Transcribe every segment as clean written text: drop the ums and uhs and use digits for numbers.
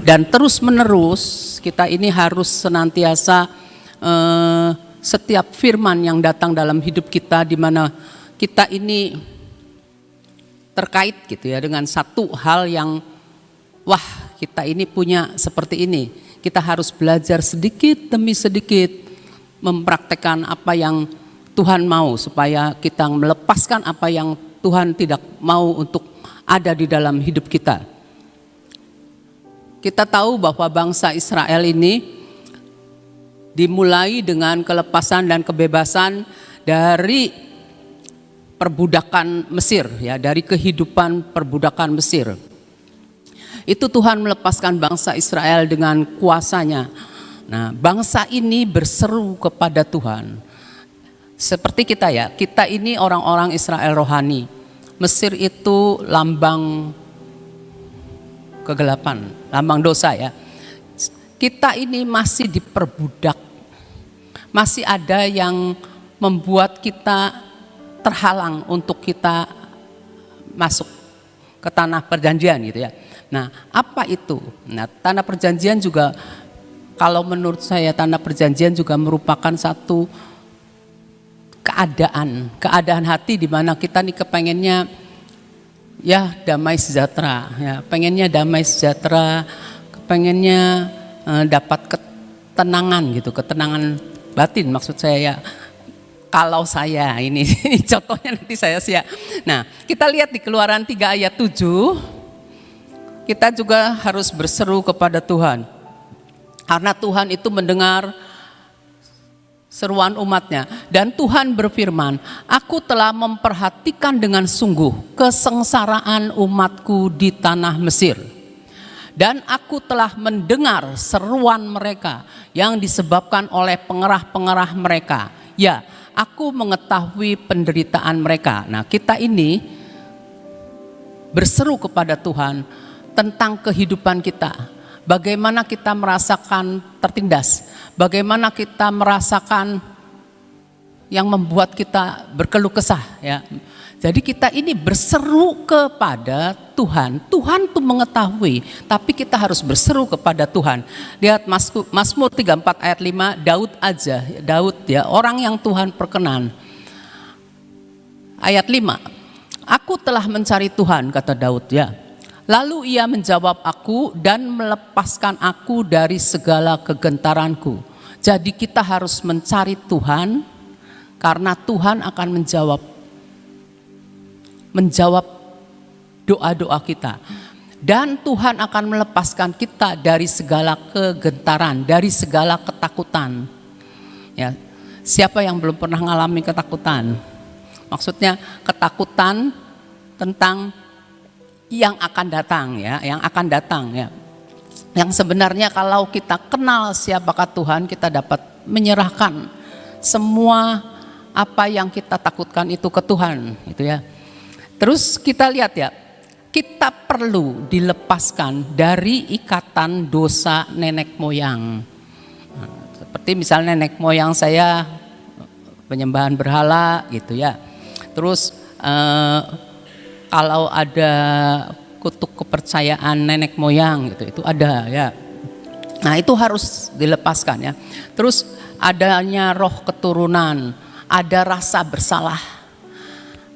Dan terus menerus kita ini harus senantiasa setiap firman yang datang dalam hidup kita, di mana kita ini terkait gitu ya dengan satu hal yang wah, kita ini punya seperti ini. Kita harus belajar sedikit demi sedikit mempraktekkan apa yang Tuhan mau, supaya kita melepaskan apa yang Tuhan tidak mau untuk ada di dalam hidup kita. Kita tahu bahwa bangsa Israel ini dimulai dengan kelepasan dan kebebasan dari perbudakan Mesir, ya, dari kehidupan perbudakan Mesir. Itu Tuhan melepaskan bangsa Israel dengan kuasanya. Nah, bangsa ini berseru kepada Tuhan. Seperti kita ya, kita ini orang-orang Israel rohani. Mesir itu lambang kegelapan, lambang dosa ya. Kita ini masih diperbudak. Masih ada yang membuat kita terhalang untuk kita masuk ke tanah perjanjian gitu ya. Nah, apa itu? Nah, tanah perjanjian juga, kalau menurut saya tanah perjanjian juga merupakan satu keadaan hati di mana kita nih kepengennya ya damai sejahtera, ya pengennya damai sejahtera, kepengennya dapat ketenangan gitu, ketenangan batin maksud saya ya. Kalau saya ini contohnya nanti saya sih ya. Nah, kita lihat di Keluaran 3 ayat 7, kita juga harus berseru kepada Tuhan. Karena Tuhan itu mendengar seruan umatnya. Dan Tuhan berfirman, aku telah memperhatikan dengan sungguh kesengsaraan umatku di tanah Mesir. Dan aku telah mendengar seruan mereka yang disebabkan oleh pengerah-pengerah mereka. Ya, aku mengetahui penderitaan mereka. Nah, kita ini berseru kepada Tuhan tentang kehidupan kita. Bagaimana kita merasakan tertindas, bagaimana kita merasakan yang membuat kita berkeluh kesah ya. Jadi kita ini berseru kepada Tuhan. Tuhan tuh mengetahui, tapi kita harus berseru kepada Tuhan. Lihat Mazmur 34 ayat 5, Daud ya, orang yang Tuhan perkenan. Ayat 5, aku telah mencari Tuhan, kata Daud ya. Lalu ia menjawab aku dan melepaskan aku dari segala kegentaranku. Jadi kita harus mencari Tuhan, karena Tuhan akan menjawab doa-doa kita. Dan Tuhan akan melepaskan kita dari segala kegentaran, dari segala ketakutan. Ya, siapa yang belum pernah mengalami ketakutan? Maksudnya ketakutan tentang yang akan datang ya, yang akan datang ya. Yang sebenarnya kalau kita kenal siapakah Tuhan, kita dapat menyerahkan semua apa yang kita takutkan itu ke Tuhan, gitu ya. Terus kita lihat ya, kita perlu dilepaskan dari ikatan dosa nenek moyang. Nah, seperti misalnya nenek moyang saya penyembahan berhala gitu ya. Terus kalau ada kutuk kepercayaan nenek moyang gitu, itu ada ya. Nah, itu harus dilepaskan ya. Terus adanya roh keturunan, ada rasa bersalah.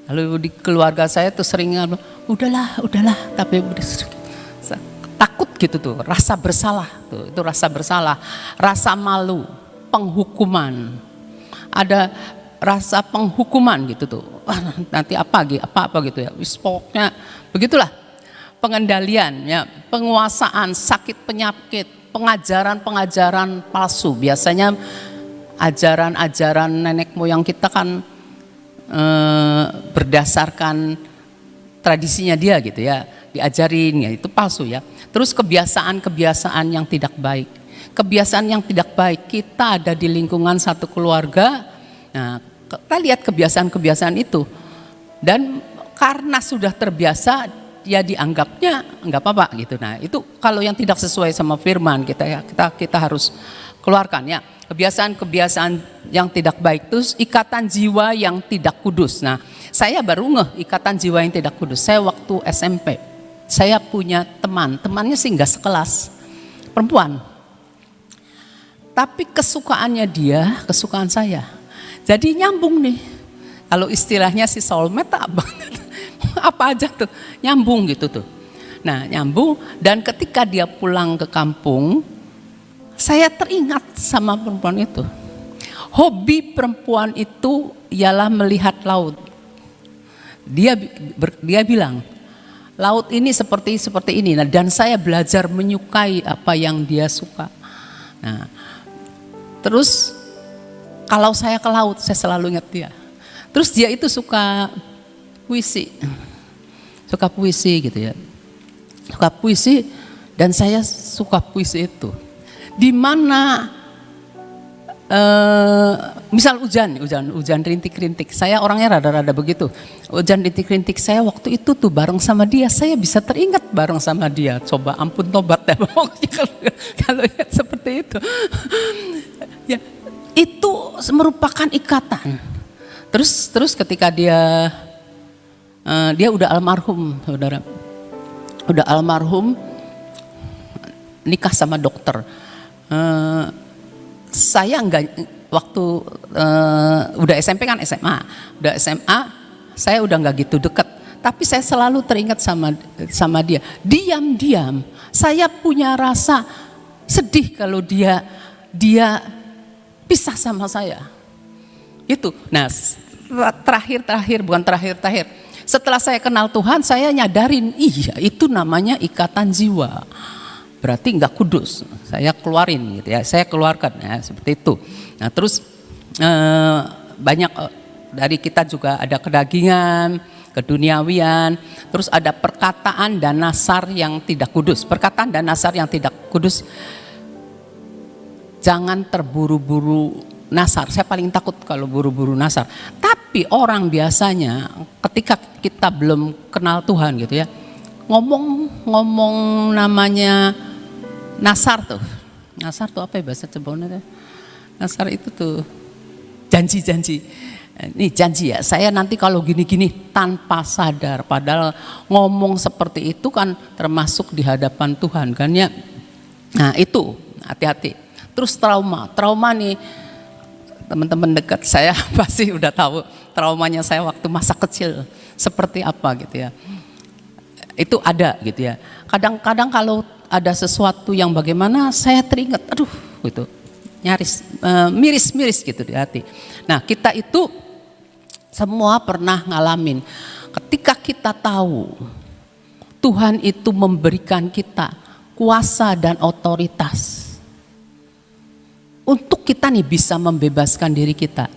Lalu di keluarga saya tuh sering udahlah, tapi takut gitu tuh, rasa bersalah tuh, itu rasa bersalah, rasa malu, penghukuman. Ada rasa penghukuman gitu tuh. Nanti apa gitu ya. Pokoknya begitulah. Pengendalian ya, penguasaan, sakit penyakit, pengajaran palsu. Biasanya ajaran-ajaran nenek moyang kita kan berdasarkan tradisinya dia gitu ya, diajarin ya, itu palsu ya. Terus kebiasaan yang tidak baik. Kebiasaan yang tidak baik, kita ada di lingkungan satu keluarga. Nah, kita lihat kebiasaan itu, dan karena sudah terbiasa, ya dianggapnya nggak apa-apa gitu. Nah, itu kalau yang tidak sesuai sama firman kita harus keluarkan ya. Kebiasaan yang tidak baik, terus ikatan jiwa yang tidak kudus. Nah, saya baru ngeh ikatan jiwa yang tidak kudus. Saya waktu SMP, saya punya temannya sih nggak sekelas. perempuan. Tapi kesukaannya dia, kesukaan saya. Jadi nyambung nih. Kalau istilahnya si soulmate apa aja tuh, nyambung gitu tuh. Nah nyambung, dan ketika dia pulang ke kampung, saya teringat sama perempuan itu. Hobi perempuan itu ialah melihat laut. Dia bilang, laut ini seperti ini. Nah, dan saya belajar menyukai apa yang dia suka. Nah, terus kalau saya ke laut, saya selalu ingat dia. Terus dia itu suka puisi gitu ya. Suka puisi, dan saya suka puisi itu. Di mana misal hujan rintik-rintik, saya orangnya rada-rada begitu. Hujan rintik-rintik, saya waktu itu tuh bareng sama dia, saya bisa teringat bareng sama dia. Coba ampun tobat ya, pokoknya kalau seperti itu. Ya, itu merupakan ikatan. Terus ketika dia udah almarhum, saudara, udah almarhum, nikah sama dokter. Saya enggak, waktu udah SMP kan udah SMA, saya udah enggak gitu dekat. Tapi saya selalu teringat sama dia. Diam-diam saya punya rasa sedih kalau dia pisah sama saya. Itu. Nah, bukan terakhir. Setelah saya kenal Tuhan, saya nyadarin, iya itu namanya ikatan jiwa. Berarti enggak kudus, saya keluarin gitu ya, saya keluarkan ya, seperti itu. Nah terus banyak dari kita juga ada kedagingan, keduniawian, terus ada perkataan dan nasar yang tidak kudus. Perkataan dan nasar yang tidak kudus, jangan terburu-buru nasar. Saya paling takut kalau buru-buru nasar. Tapi orang biasanya ketika kita belum kenal Tuhan gitu ya, ngomong namanya nasar tuh apa ya bahasa Cebonnya? Nasar itu tuh janji. Nih janji ya, saya nanti kalau gini-gini tanpa sadar. Padahal ngomong seperti itu kan termasuk di hadapan Tuhan kan ya. Nah itu hati-hati. Terus trauma nih, teman-teman dekat saya pasti udah tahu traumanya saya waktu masa kecil seperti apa gitu ya. Itu ada gitu ya. Kadang-kadang kalau ada sesuatu yang bagaimana saya teringat, aduh gitu, nyaris miris gitu di hati. Nah kita itu semua pernah ngalamin. Ketika kita tahu Tuhan itu memberikan kita kuasa dan otoritas untuk kita nih bisa membebaskan diri kita.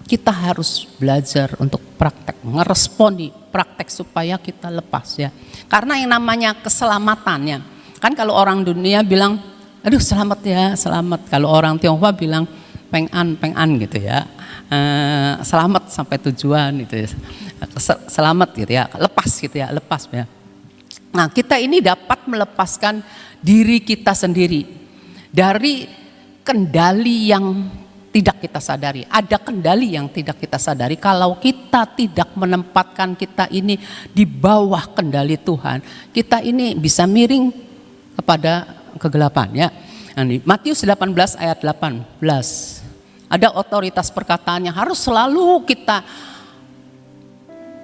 Kita harus belajar untuk praktek, ngeresponi praktek supaya kita lepas ya. Karena yang namanya keselamatannya, kan kalau orang dunia bilang, aduh selamat ya, selamat. Kalau orang Tionghoa bilang peng-an gitu ya, selamat sampai tujuan gitu ya, selamat gitu ya, lepas ya. Nah kita ini dapat melepaskan diri kita sendiri dari kendali yang tidak kita sadari. Ada kendali yang tidak kita sadari. Kalau kita tidak menempatkan kita ini di bawah kendali Tuhan, kita ini bisa miring kepada kegelapan ya. Nah, Matius 18 ayat 18. Ada otoritas perkataan yang harus selalu kita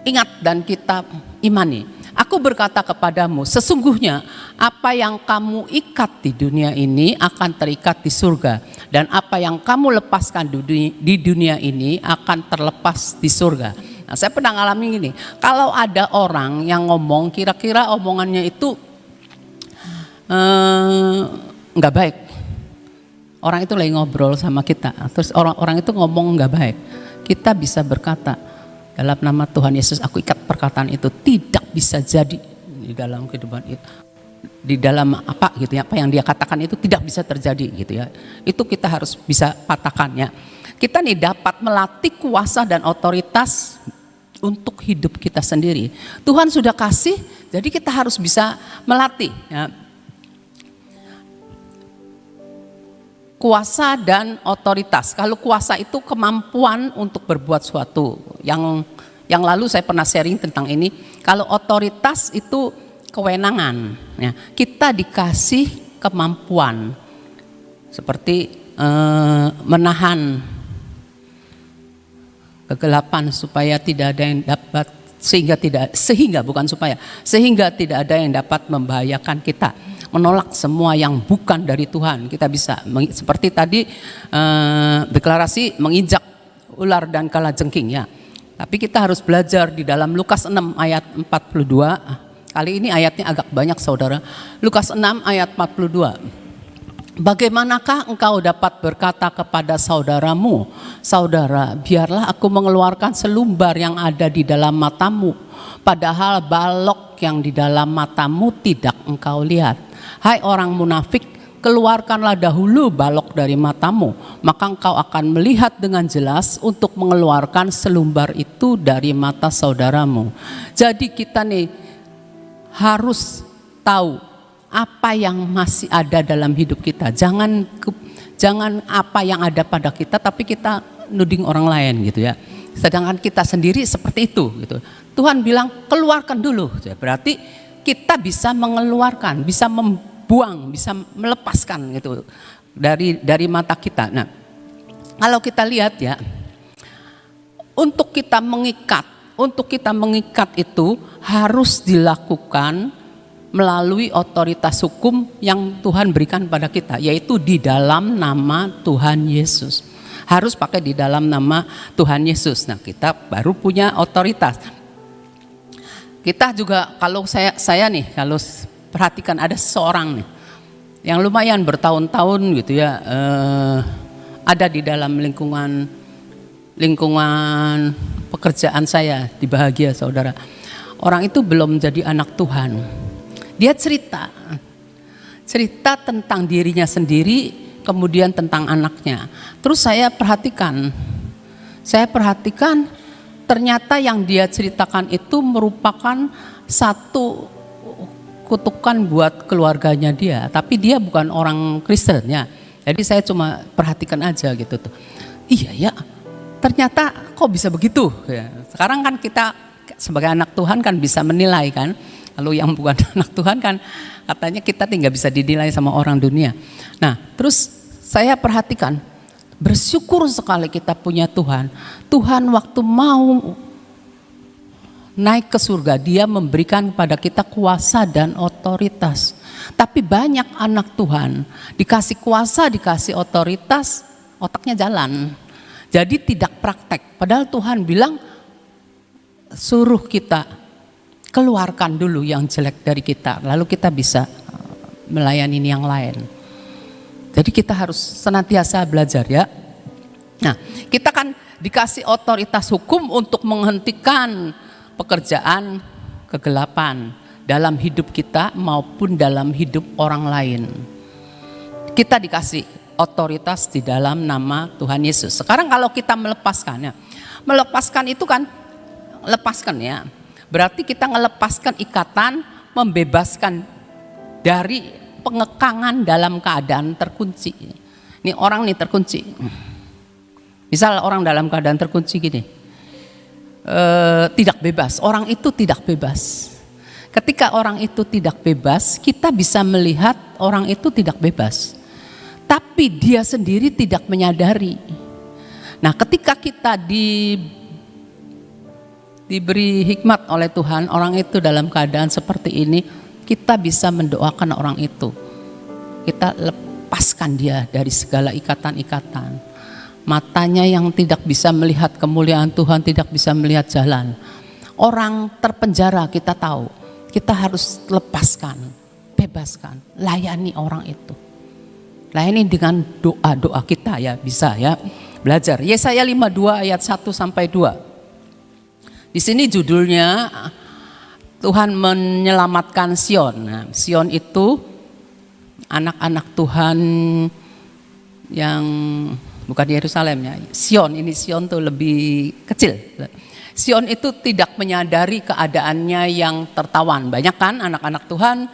ingat dan kita imani. Aku berkata kepadamu, sesungguhnya apa yang kamu ikat di dunia ini akan terikat di surga, dan apa yang kamu lepaskan di dunia ini akan terlepas di surga. Nah, saya pernah ngalamin gini, kalau ada orang yang ngomong kira-kira omongannya itu nggak baik, orang itu lagi ngobrol sama kita, terus orang itu ngomong nggak baik, kita bisa berkata, dalam nama Tuhan Yesus aku ikat perkataan itu, tidak bisa jadi di dalam kehidupan itu, di dalam apa gitu ya, apa yang dia katakan itu tidak bisa terjadi gitu ya. Itu kita harus bisa patahkan ya. Kita nih dapat melatih kuasa dan otoritas untuk hidup kita sendiri. Tuhan sudah kasih, jadi kita harus bisa melatih ya. Kuasa dan otoritas. Kalau kuasa itu kemampuan untuk berbuat suatu. Yang lalu saya pernah sharing tentang ini. Kalau otoritas itu kewenangan. Ya, kita dikasih kemampuan seperti menahan kegelapan supaya tidak ada yang dapat sehingga tidak ada yang dapat membahayakan kita, menolak semua yang bukan dari Tuhan. Kita bisa seperti tadi deklarasi menginjak ular dan kalajengking ya. Tapi kita harus belajar di dalam Lukas 6 ayat 42. Kali ini ayatnya agak banyak saudara. Lukas 6 ayat 42. Bagaimanakah engkau dapat berkata kepada saudaramu, saudara, biarlah aku mengeluarkan selumbar yang ada di dalam matamu, padahal balok yang di dalam matamu tidak engkau lihat. Hai orang munafik, keluarkanlah dahulu balok dari matamu, maka engkau akan melihat dengan jelas untuk mengeluarkan selumbar itu dari mata saudaramu. Jadi kita nih harus tahu apa yang masih ada dalam hidup kita. Jangan apa yang ada pada kita tapi kita nuding orang lain gitu ya. Sedangkan kita sendiri seperti itu gitu. Tuhan bilang keluarkan dulu. Berarti kita bisa mengeluarkan, bisa membuang, bisa melepaskan gitu dari mata kita. Nah, kalau kita lihat ya, untuk kita mengikat itu harus dilakukan melalui otoritas hukum yang Tuhan berikan pada kita, yaitu di dalam nama Tuhan Yesus. Harus pakai di dalam nama Tuhan Yesus. Nah, kita baru punya otoritas. Kita juga kalau saya nih, kalau perhatikan ada seorang nih yang lumayan bertahun-tahun gitu ya, ada di dalam lingkungan pekerjaan saya di Bahagia saudara. Orang itu belum jadi anak Tuhan. Dia cerita tentang dirinya sendiri, kemudian tentang anaknya. Terus saya perhatikan ternyata yang dia ceritakan itu merupakan satu kutukan buat keluarganya dia. Tapi dia bukan orang Kristen ya. Jadi saya cuma perhatikan aja gitu tuh. Iya ya, ternyata kok bisa begitu ya. Sekarang kan kita sebagai anak Tuhan kan bisa menilai kan. Lalu yang bukan anak Tuhan kan katanya kita tinggal bisa dinilai sama orang dunia. Nah terus saya perhatikan, bersyukur sekali kita punya Tuhan. Tuhan waktu mau naik ke surga, dia memberikan kepada kita kuasa dan otoritas. Tapi banyak anak Tuhan dikasih kuasa, dikasih otoritas, otaknya jalan. Jadi tidak praktek. Padahal Tuhan bilang suruh kita keluarkan dulu yang jelek dari kita, lalu kita bisa melayani yang lain. Jadi kita harus senantiasa belajar ya. Nah, kita kan dikasih otoritas hukum untuk menghentikan pekerjaan kegelapan dalam hidup kita maupun dalam hidup orang lain. Kita dikasih otoritas di dalam nama Tuhan Yesus. Sekarang kalau kita melepaskannya, melepaskan itu kan lepaskan ya. Berarti kita melepaskan ikatan, membebaskan dari pengekangan dalam keadaan terkunci. Ini orang nih terkunci. Misal orang dalam keadaan terkunci gini, tidak bebas. Orang itu tidak bebas. Ketika orang itu tidak bebas, kita bisa melihat orang itu tidak bebas. Tapi dia sendiri tidak menyadari. Nah, ketika kita diberi hikmat oleh Tuhan, orang itu dalam keadaan seperti ini, kita bisa mendoakan orang itu. Kita lepaskan dia dari segala ikatan-ikatan. Matanya yang tidak bisa melihat kemuliaan Tuhan, tidak bisa melihat jalan. Orang terpenjara kita tahu, kita harus lepaskan, bebaskan, layani orang itu. Layani dengan doa-doa kita ya, bisa ya. Belajar Yesaya 52 ayat 1 sampai 2. Di sini judulnya Tuhan menyelamatkan Sion. Nah, Sion itu anak-anak Tuhan yang bukan di Yerusalem ya. Sion tuh lebih kecil. Sion itu tidak menyadari keadaannya yang tertawan. Banyak kan anak-anak Tuhan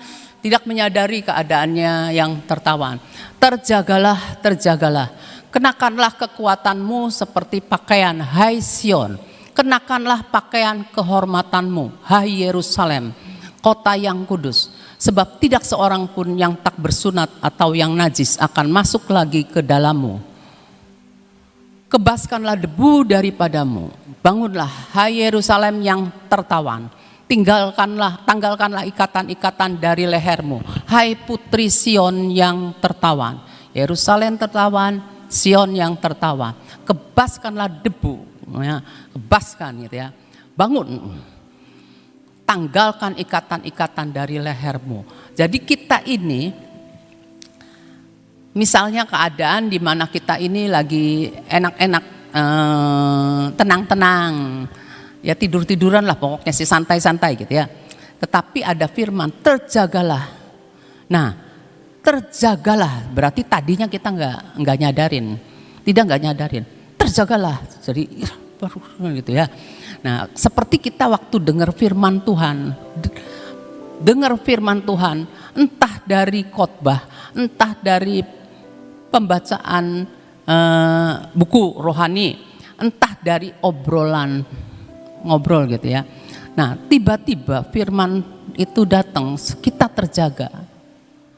tidak menyadari keadaannya yang tertawan. Terjagalah, terjagalah. Kenakanlah kekuatanmu seperti pakaian, hai Sion. Kenakanlah pakaian kehormatanmu, hai Yerusalem, kota yang kudus. Sebab tidak seorang pun yang tak bersunat atau yang najis akan masuk lagi ke dalammu. Kebaskanlah debu daripadamu. Bangunlah, hai Yerusalem yang tertawan. Tanggalkanlah ikatan-ikatan dari lehermu. Hai putri Sion yang tertawan. Yerusalem tertawan, Sion yang tertawan. Kebaskanlah debu, ya, kebaskan gitu ya. Bangun. Tanggalkan ikatan-ikatan dari lehermu. Jadi kita ini, misalnya keadaan di mana kita ini lagi enak-enak, tenang-tenang, ya tidur-tiduran lah pokoknya sih, santai-santai gitu ya. Tetapi ada firman, terjagalah. Nah, terjagalah berarti tadinya kita nggak nyadarin, nggak nyadarin. Terjagalah, jadi baru gitu ya. Nah, seperti kita waktu dengar firman Tuhan, entah dari khotbah, entah dari pembacaan buku rohani, entah dari ngobrol gitu ya. Nah, tiba-tiba firman itu datang, kita terjaga.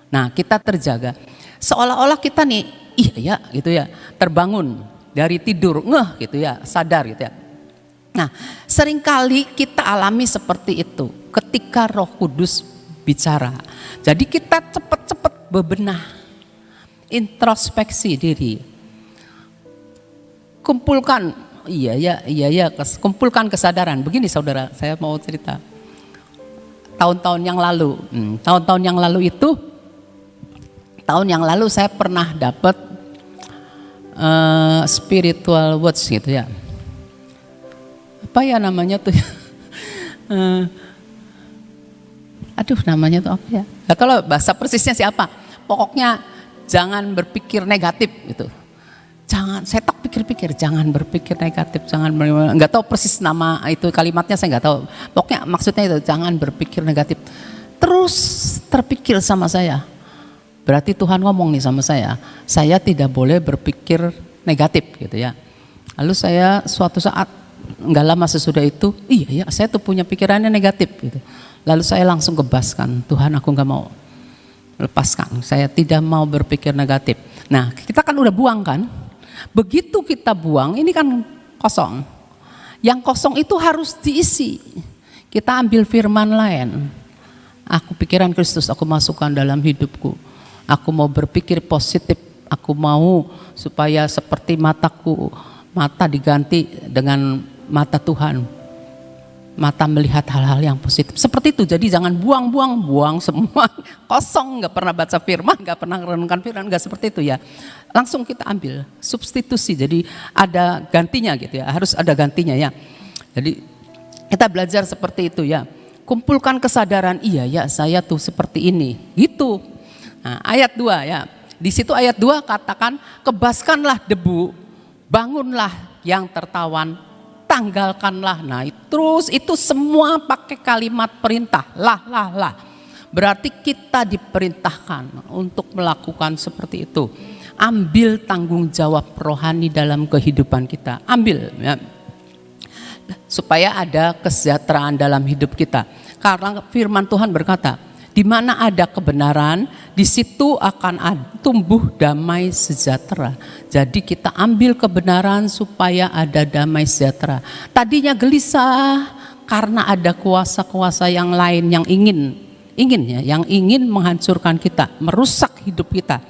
Nah, kita terjaga. Seolah-olah kita nih, iya ya gitu ya, terbangun dari tidur, gitu ya, sadar gitu ya. Nah, seringkali kita alami seperti itu ketika Roh Kudus bicara. Jadi kita cepat-cepat bebenah, introspeksi diri. Kumpulkan, kumpulkan kesadaran. Begini saudara, saya mau cerita. Tahun-tahun yang lalu saya pernah dapat spiritual words gitu ya. Apa ya namanya tuh? Namanya tuh apa ya? Nah, kalau bahasa persisnya siapa? Pokoknya jangan berpikir negatif gitu. Saya tak pikir-pikir, jangan berpikir negatif, nggak tahu persis nama itu kalimatnya, saya nggak tahu. Pokoknya maksudnya itu, jangan berpikir negatif. Terus terpikir sama saya. Berarti Tuhan ngomong nih sama saya tidak boleh berpikir negatif gitu ya. Lalu saya suatu saat, nggak lama sesudah itu, iya ya saya tuh punya pikirannya negatif gitu. Lalu saya langsung kebaskan, Tuhan aku nggak mau, lepaskan, saya tidak mau berpikir negatif. Nah, kita kan udah buang kan, begitu kita buang ini kan kosong. Yang kosong itu harus diisi. Kita ambil firman lain. Aku pikiran Kristus aku masukkan dalam hidupku. Aku mau berpikir positif, aku mau supaya seperti mata diganti dengan mata Tuhan, mata melihat hal-hal yang positif. Seperti itu, jadi jangan buang semua kosong, gak pernah baca firman, gak pernah renungkan firman, gak seperti itu ya. Langsung kita ambil, substitusi, jadi ada gantinya gitu ya, harus ada gantinya ya. Jadi kita belajar seperti itu ya, kumpulkan kesadaran, iya ya saya tuh seperti ini, gitu. Nah, ayat 2 ya, di situ ayat 2 katakan, kebaskanlah debu, bangunlah yang tertawan, tanggalkanlah. Nah, terus itu semua pakai kalimat perintah, lah. Berarti kita diperintahkan untuk melakukan seperti itu. Ambil tanggung jawab rohani dalam kehidupan kita, ambil ya. Supaya ada kesejahteraan dalam hidup kita. Karena firman Tuhan berkata, di mana ada kebenaran, di situ akan tumbuh damai sejahtera. Jadi kita ambil kebenaran supaya ada damai sejahtera. Tadinya gelisah karena ada kuasa-kuasa yang lain yang ingin menghancurkan kita, merusak hidup kita.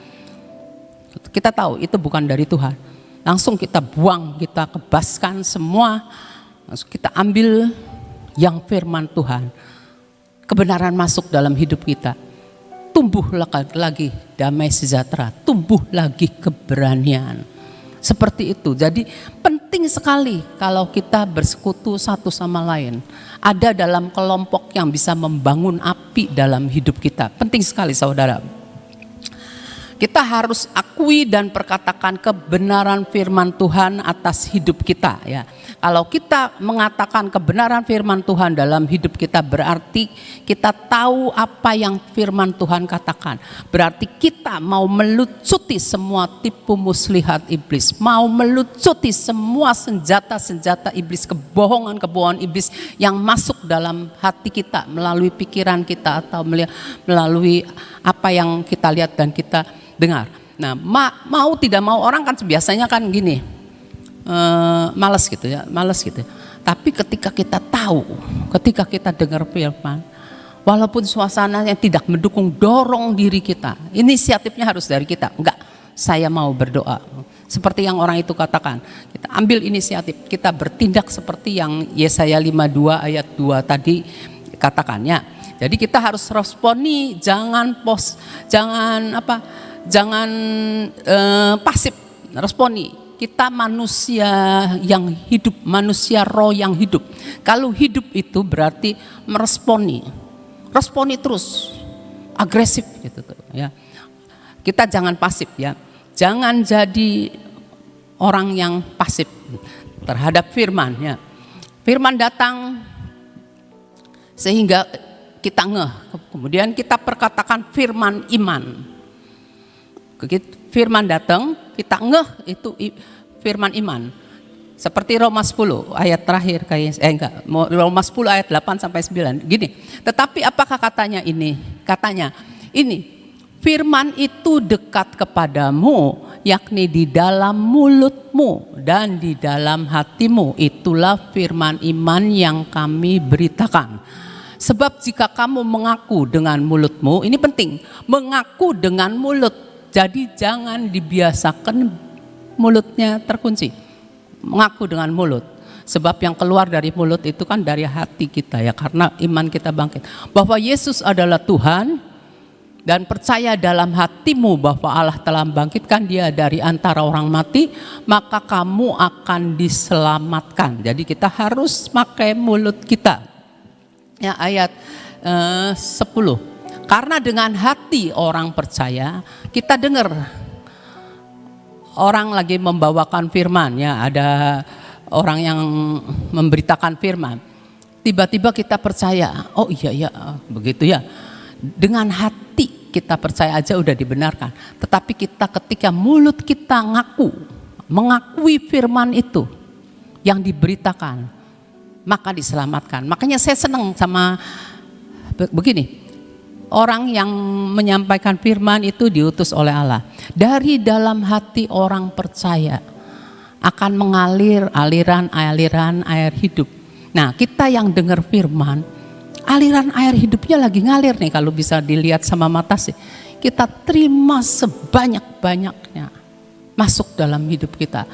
Kita tahu itu bukan dari Tuhan. Langsung kita buang, kita kebaskan semua. Langsung kita ambil yang firman Tuhan. Kebenaran masuk dalam hidup kita, tumbuh lagi damai sejahtera, tumbuh lagi keberanian. Seperti itu. Jadi penting sekali kalau kita bersekutu satu sama lain. Ada dalam kelompok yang bisa membangun api dalam hidup kita. Penting sekali saudara. Kita harus akui dan perkatakan kebenaran firman Tuhan atas hidup kita ya. Kalau kita mengatakan kebenaran firman Tuhan dalam hidup kita, berarti kita tahu apa yang firman Tuhan katakan. Berarti kita mau melucuti semua tipu muslihat iblis, mau melucuti semua senjata-senjata iblis, kebohongan-kebohongan iblis yang masuk dalam hati kita melalui pikiran kita atau melalui apa yang kita lihat dan kita dengar. Nah, mau tidak mau orang kan biasanya kan gini, malas gitu ya, malas gitu. Tapi ketika kita tahu, ketika kita dengar firman, walaupun suasananya tidak mendukung, dorong diri kita. Inisiatifnya harus dari kita. Enggak, saya mau berdoa. Seperti yang orang itu katakan, kita ambil inisiatif, kita bertindak seperti yang Yesaya 52 ayat 2 tadi katakannya. Jadi kita harus responi, jangan pasif, responi. Kita manusia yang hidup, manusia roh yang hidup. Kalau hidup itu berarti meresponi, responi terus, agresif gitu ya. Kita jangan pasif ya, jangan jadi orang yang pasif terhadap firman ya. Firman datang sehingga kita ngeh, kemudian kita perkatakan firman iman. Firman datang, kita ngeh itu firman iman. Seperti Roma 10 ayat terakhir Roma 10 ayat 8 sampai 9. Gini, tetapi apakah katanya ini? Katanya, ini firman itu dekat kepadamu, yakni di dalam mulutmu dan di dalam hatimu. Itulah firman iman yang kami beritakan. Sebab jika kamu mengaku dengan mulutmu, ini penting, mengaku dengan mulut. Jadi jangan dibiasakan mulutnya terkunci. Mengaku dengan mulut. Sebab yang keluar dari mulut itu kan dari hati kita ya, karena iman kita bangkit. Bahwa Yesus adalah Tuhan dan percaya dalam hatimu bahwa Allah telah membangkitkan dia dari antara orang mati, maka kamu akan diselamatkan. Jadi kita harus pakai mulut kita. Ya, ayat 10. Karena dengan hati orang percaya, kita dengar orang lagi membawakan firman ya, ada orang yang memberitakan firman. Tiba-tiba kita percaya, oh iya begitu ya. Dengan hati kita percaya aja udah dibenarkan. Tetapi kita ketika mulut kita mengakui firman itu yang diberitakan, maka diselamatkan. Makanya saya senang sama begini. Orang yang menyampaikan firman itu diutus oleh Allah. Dari dalam hati orang percaya akan mengalir aliran air hidup. Nah, kita yang dengar firman, aliran air hidupnya lagi ngalir nih kalau bisa dilihat sama mata sih. Kita terima sebanyak-banyaknya masuk dalam hidup kita.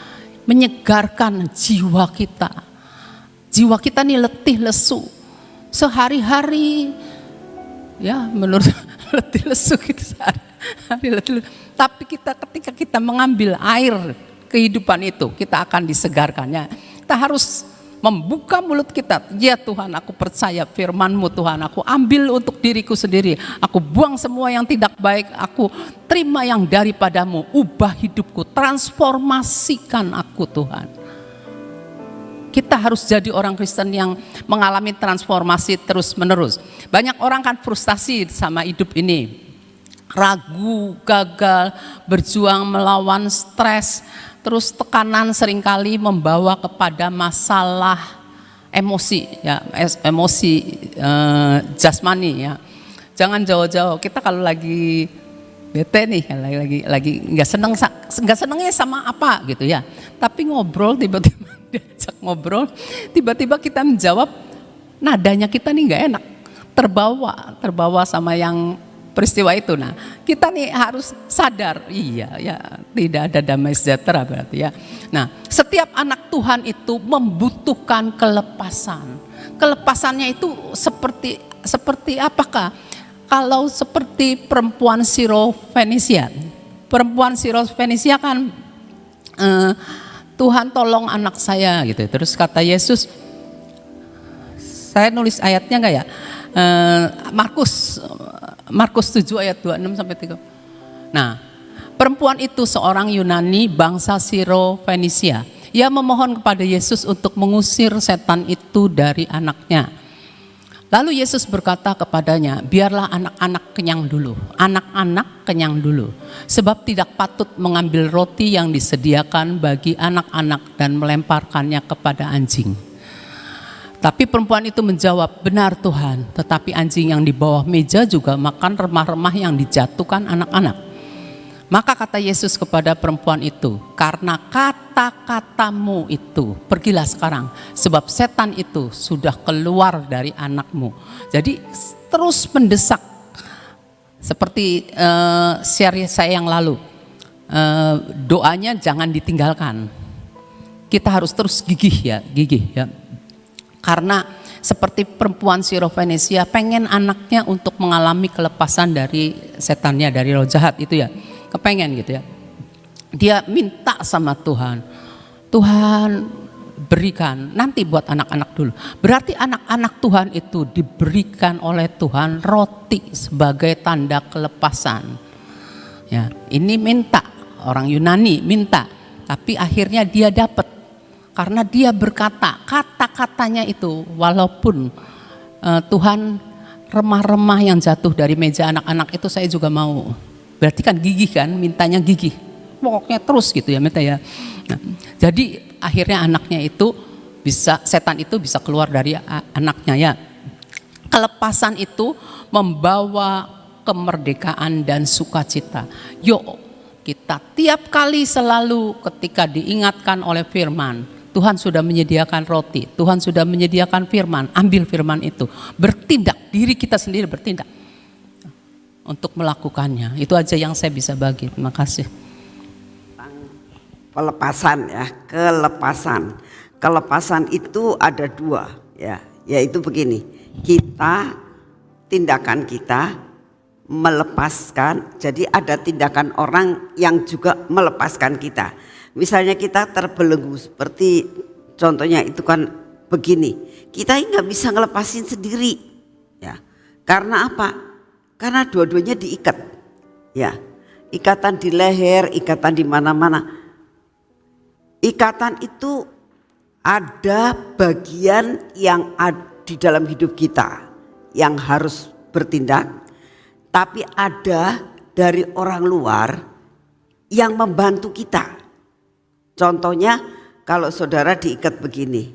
Menyegarkan jiwa kita. Jiwa kita nih letih lesu. Sehari-hari ya menurut letih lesu gitu sehari letih lesu. Tapi ketika kita mengambil air kehidupan itu, kita akan disegarkannya. Kita harus membuka mulut kita. Ya Tuhan, aku percaya firman-Mu Tuhan. Aku ambil untuk diriku sendiri. Aku buang semua yang tidak baik. Aku terima yang daripadamu. Ubah hidupku, transformasikan aku Tuhan. Kita harus jadi orang Kristen yang mengalami transformasi terus menerus. Banyak orang kan frustasi sama hidup ini. Ragu, gagal, berjuang melawan stres. Terus tekanan seringkali membawa kepada masalah emosi, ya, jasmani ya. Jangan jauh-jauh. Kita kalau lagi bete nih, lagi nggak senengnya sama apa gitu ya. Tapi ngobrol tiba-tiba diajak ngobrol, tiba-tiba kita menjawab, nadanya kita nih nggak enak, terbawa sama yang peristiwa itu. Nah, kita nih harus sadar, iya ya, tidak ada damai sejahtera berarti ya. Nah, setiap anak Tuhan itu membutuhkan kelepasan. Kelepasannya itu seperti apakah? Kalau seperti perempuan Sirofenisia. Perempuan Sirofenisia kan Tuhan tolong anak saya gitu. Terus kata Yesus, saya nulis ayatnya enggak ya? Markus 7 ayat 26 sampai 3. Nah, Perempuan itu seorang Yunani bangsa Siro-Fenisia. Ia memohon kepada Yesus untuk mengusir setan itu dari anaknya. Lalu Yesus berkata kepadanya, biarlah anak-anak kenyang dulu, anak-anak kenyang dulu. Sebab tidak patut mengambil roti yang disediakan bagi anak-anak dan melemparkannya kepada anjing. Tapi perempuan itu menjawab, benar Tuhan, tetapi anjing yang di bawah meja juga makan remah-remah yang dijatuhkan anak-anak. Maka kata Yesus kepada perempuan itu, karena kata-katamu itu, pergilah sekarang, sebab setan itu sudah keluar dari anakmu. Jadi terus mendesak, seperti share saya yang lalu, doanya jangan ditinggalkan. Kita harus terus gigih ya. Karena seperti perempuan Siro-Fenisia pengen anaknya untuk mengalami kelepasan dari setannya, dari roh jahat itu ya. Kepengen gitu ya. Dia minta sama Tuhan, Tuhan berikan, nanti buat anak-anak dulu. Berarti anak-anak Tuhan itu diberikan oleh Tuhan roti sebagai tanda kelepasan. Ya, ini minta, orang Yunani minta, tapi akhirnya dia dapat. Karena dia berkata, kata-katanya itu walaupun Tuhan remah-remah yang jatuh dari meja anak-anak itu saya juga mau. Berarti kan gigih kan, mintanya gigih. Pokoknya terus gitu ya minta ya. Nah, jadi akhirnya anaknya itu bisa, setan itu bisa keluar dari anaknya ya. Kelepasan itu membawa kemerdekaan dan sukacita. Yuk kita tiap kali selalu ketika diingatkan oleh firman, Tuhan sudah menyediakan roti, Tuhan sudah menyediakan firman, ambil firman itu. Bertindak, diri kita sendiri bertindak untuk melakukannya. Itu aja yang saya bisa bagi. Terima kasih. Pelepasan ya, kelepasan. Kelepasan itu ada dua ya, yaitu begini. Tindakan kita melepaskan. Jadi ada tindakan orang yang juga melepaskan kita. Misalnya kita terbelenggu seperti contohnya itu kan begini. Kita nggak bisa ngelepasin sendiri ya. Karena apa? Karena dua-duanya diikat, ya, ikatan di leher, ikatan di mana-mana. Ikatan itu ada bagian yang ada di dalam hidup kita yang harus bertindak, tapi ada dari orang luar yang membantu kita. Contohnya kalau saudara diikat begini,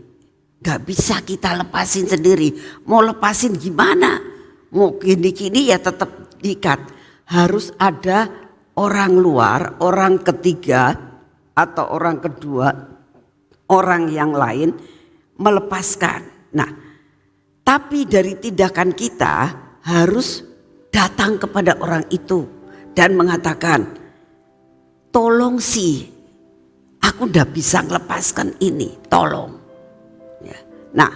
gak bisa kita lepasin sendiri. Mau lepasin gimana? Mau gini-gini ya tetap diikat. Harus ada orang luar, orang ketiga atau orang kedua, orang yang lain melepaskan. Nah, tapi dari tindakan kita harus datang kepada orang itu dan mengatakan, tolong sih, aku udah bisa melepaskan ini, tolong. Ya. Nah,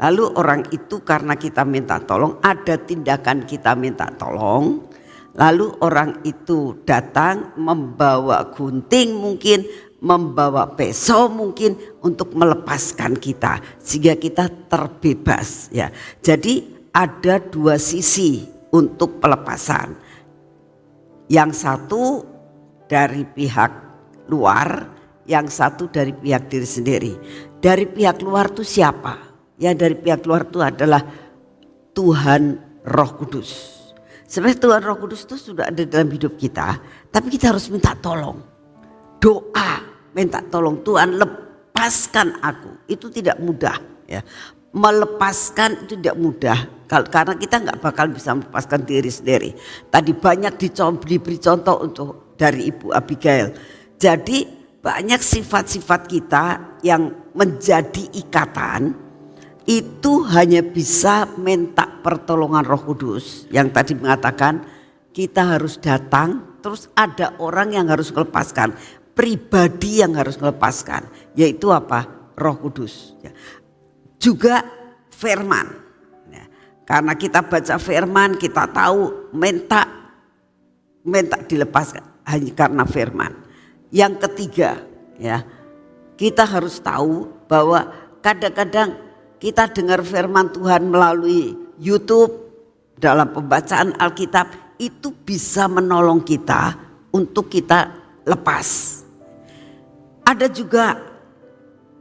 lalu orang itu karena kita minta tolong, ada tindakan kita minta tolong. Lalu orang itu datang membawa gunting mungkin, membawa pisau mungkin untuk melepaskan kita. Sehingga kita terbebas ya. Jadi ada dua sisi untuk pelepasan. Yang satu dari pihak luar, yang satu dari pihak diri sendiri. Dari pihak luar itu siapa? Yang dari pihak luar itu adalah Tuhan Roh Kudus. Sebenarnya Tuhan Roh Kudus itu sudah ada dalam hidup kita, tapi kita harus minta tolong. Doa, minta tolong, Tuhan lepaskan aku. Itu tidak mudah ya. Melepaskan itu tidak mudah karena kita nggak bakal bisa melepaskan diri sendiri. Tadi banyak diberi contoh untuk dari Ibu Abigail. Jadi banyak sifat-sifat kita yang menjadi ikatan. Itu hanya bisa minta pertolongan Roh Kudus yang tadi mengatakan kita harus datang, terus ada orang yang harus melepaskan, pribadi yang harus melepaskan, yaitu apa? Roh Kudus. Juga firman, karena kita baca firman kita tahu minta dilepaskan hanya karena firman. Yang ketiga ya, kita harus tahu bahwa kadang-kadang kita dengar firman Tuhan melalui YouTube dalam pembacaan Alkitab itu bisa menolong kita untuk kita lepas. Ada juga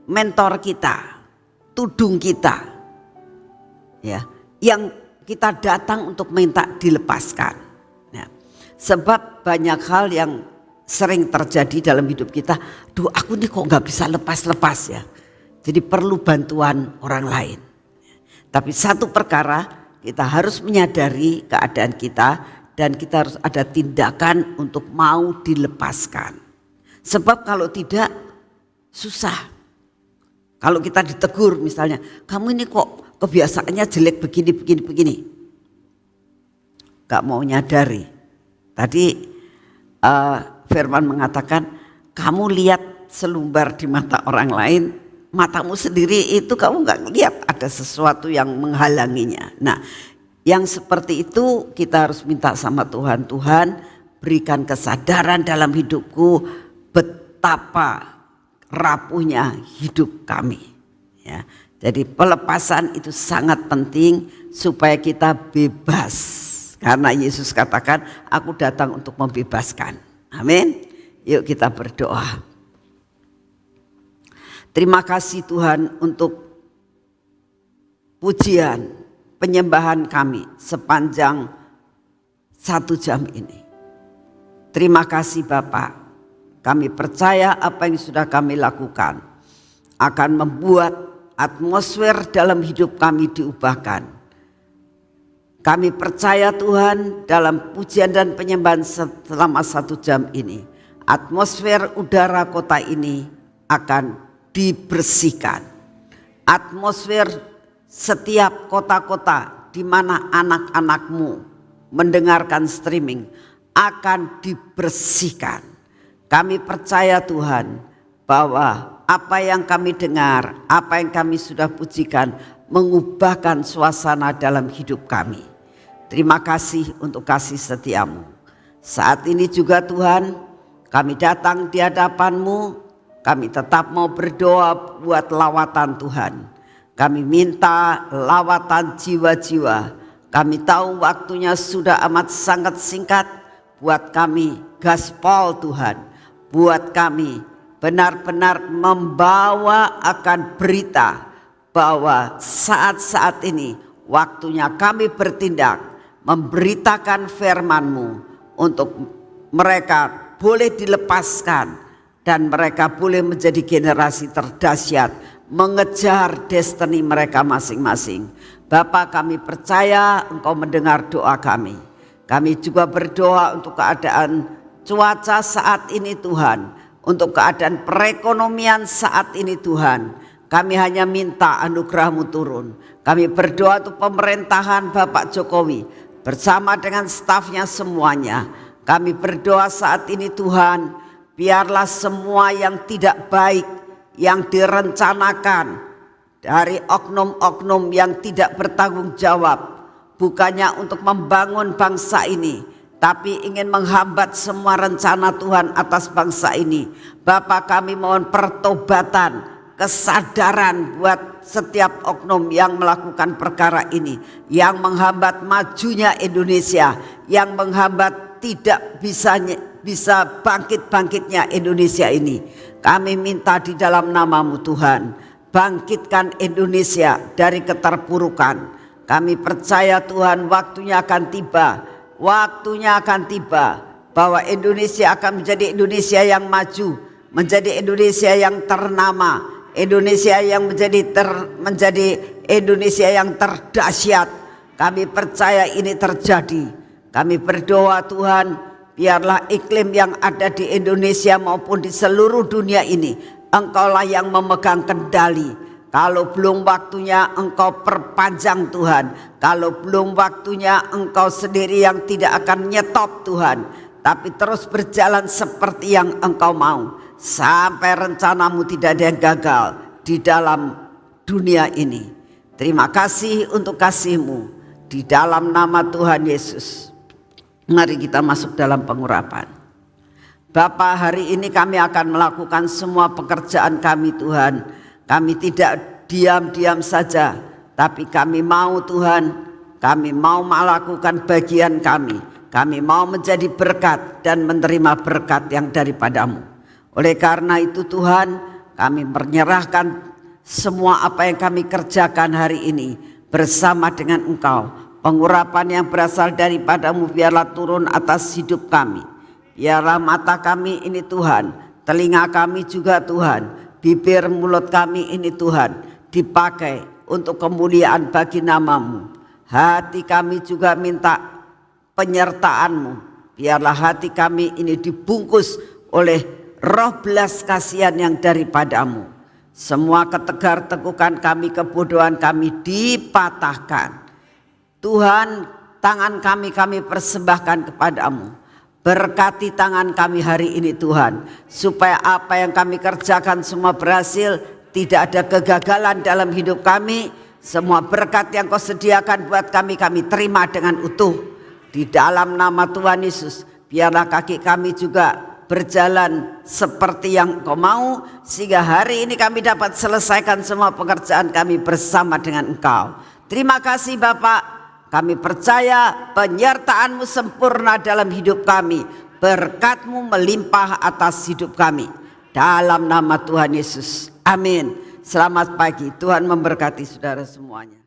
mentor kita, tudung kita, ya, yang kita datang untuk minta dilepaskan. Ya, sebab banyak hal yang sering terjadi dalam hidup kita. Duh, aku nih kok nggak bisa lepas-lepas ya. Jadi perlu bantuan orang lain. Tapi satu perkara, kita harus menyadari keadaan kita dan kita harus ada tindakan untuk mau dilepaskan. Sebab kalau tidak susah. Kalau kita ditegur misalnya, kamu ini kok kebiasaannya jelek begini. Gak mau nyadari. Tadi Firman mengatakan, kamu lihat selumbar di mata orang lain, matamu sendiri itu kamu gak lihat ada sesuatu yang menghalanginya. Nah, yang seperti itu kita harus minta sama Tuhan. Tuhan, berikan kesadaran dalam hidupku betapa rapuhnya hidup kami. Ya, jadi pelepasan itu sangat penting supaya kita bebas. Karena Yesus katakan, aku datang untuk membebaskan. Amin. Yuk kita berdoa. Terima kasih Tuhan untuk pujian, penyembahan kami sepanjang 1 jam ini. Terima kasih Bapak. Kami percaya apa yang sudah kami lakukan akan membuat atmosfer dalam hidup kami diubahkan. Kami percaya Tuhan dalam pujian dan penyembahan selama 1 jam ini, atmosfer udara kota ini akan dibersihkan. Atmosfer setiap kota-kota di mana anak-anakmu mendengarkan streaming akan dibersihkan. Kami percaya Tuhan bahwa apa yang kami dengar, apa yang kami sudah pujikan mengubahkan suasana dalam hidup kami. Terima kasih untuk kasih setiamu. Saat ini juga Tuhan, kami datang di hadapan-Mu, kami tetap mau berdoa buat lawatan Tuhan. Kami minta lawatan jiwa-jiwa. Kami tahu waktunya sudah amat sangat singkat. Buat kami gaspol Tuhan. Buat kami benar-benar membawa akan berita bahwa saat-saat ini waktunya kami bertindak. Memberitakan firman-Mu untuk mereka boleh dilepaskan. Dan mereka boleh menjadi generasi terdahsyat. Mengejar destiny mereka masing-masing. Bapa, kami percaya Engkau mendengar doa kami. Kami juga berdoa untuk keadaan cuaca saat ini Tuhan. Untuk keadaan perekonomian saat ini Tuhan. Kami hanya minta anugerah-Mu turun. Kami berdoa untuk pemerintahan Bapak Jokowi. Bersama dengan stafnya semuanya. Kami berdoa saat ini Tuhan. Biarlah semua yang tidak baik. Yang direncanakan. Dari oknum-oknum yang tidak bertanggung jawab. Bukannya untuk membangun bangsa ini. Tapi ingin menghambat semua rencana Tuhan atas bangsa ini. Bapa, kami mohon pertobatan, kesadaran buat setiap oknum yang melakukan perkara ini. Yang menghambat majunya Indonesia. Yang menghambat tidak bisa bangkit-bangkitnya Indonesia ini. Kami minta di dalam nama-Mu Tuhan. Bangkitkan Indonesia dari keterpurukan. Kami percaya Tuhan waktunya akan tiba. Waktunya akan tiba bahwa Indonesia akan menjadi Indonesia yang maju, menjadi Indonesia yang ternama, Indonesia yang menjadi Indonesia yang terdahsyat. Kami percaya ini terjadi. Kami berdoa Tuhan, biarlah iklim yang ada di Indonesia maupun di seluruh dunia ini, Engkaulah yang memegang kendali. Kalau belum waktunya Engkau perpanjang Tuhan. Kalau belum waktunya Engkau sendiri yang tidak akan nyetop Tuhan. Tapi terus berjalan seperti yang Engkau mau. Sampai rencana-Mu tidak ada yang gagal di dalam dunia ini. Terima kasih untuk kasih-Mu. Di dalam nama Tuhan Yesus. Mari kita masuk dalam pengurapan. Bapa, hari ini kami akan melakukan semua pekerjaan kami Tuhan. Kami tidak diam-diam saja, tapi kami mau Tuhan, kami mau melakukan bagian kami. kami mau menjadi berkat dan menerima berkat yang daripadamu. Oleh karena itu Tuhan, kami menyerahkan semua apa yang kami kerjakan hari ini bersama dengan Engkau. Pengurapan yang berasal daripadamu biarlah turun atas hidup kami. Biarlah mata kami ini Tuhan, telinga kami juga Tuhan, bibir mulut kami ini Tuhan dipakai untuk kemuliaan bagi nama-Mu. Hati kami juga minta penyertaan-Mu. Biarlah hati kami ini dibungkus oleh roh belas kasihan yang daripadamu. Semua ketegar-tegukan kami, kebodohan kami dipatahkan. Tuhan, tangan kami persembahkan kepadamu. Berkati tangan kami hari ini Tuhan, supaya apa yang kami kerjakan semua berhasil, tidak ada kegagalan dalam hidup kami. Semua berkat yang Kau sediakan buat kami terima dengan utuh. Di dalam nama Tuhan Yesus, biarlah kaki kami juga berjalan seperti yang Kau mau, sehingga hari ini kami dapat selesaikan semua pekerjaan kami bersama dengan Engkau. Terima kasih Bapak. Kami percaya penyertaan-Mu sempurna dalam hidup kami. Berkat-Mu melimpah atas hidup kami. Dalam nama Tuhan Yesus. Amin. Selamat pagi. Tuhan memberkati saudara semuanya.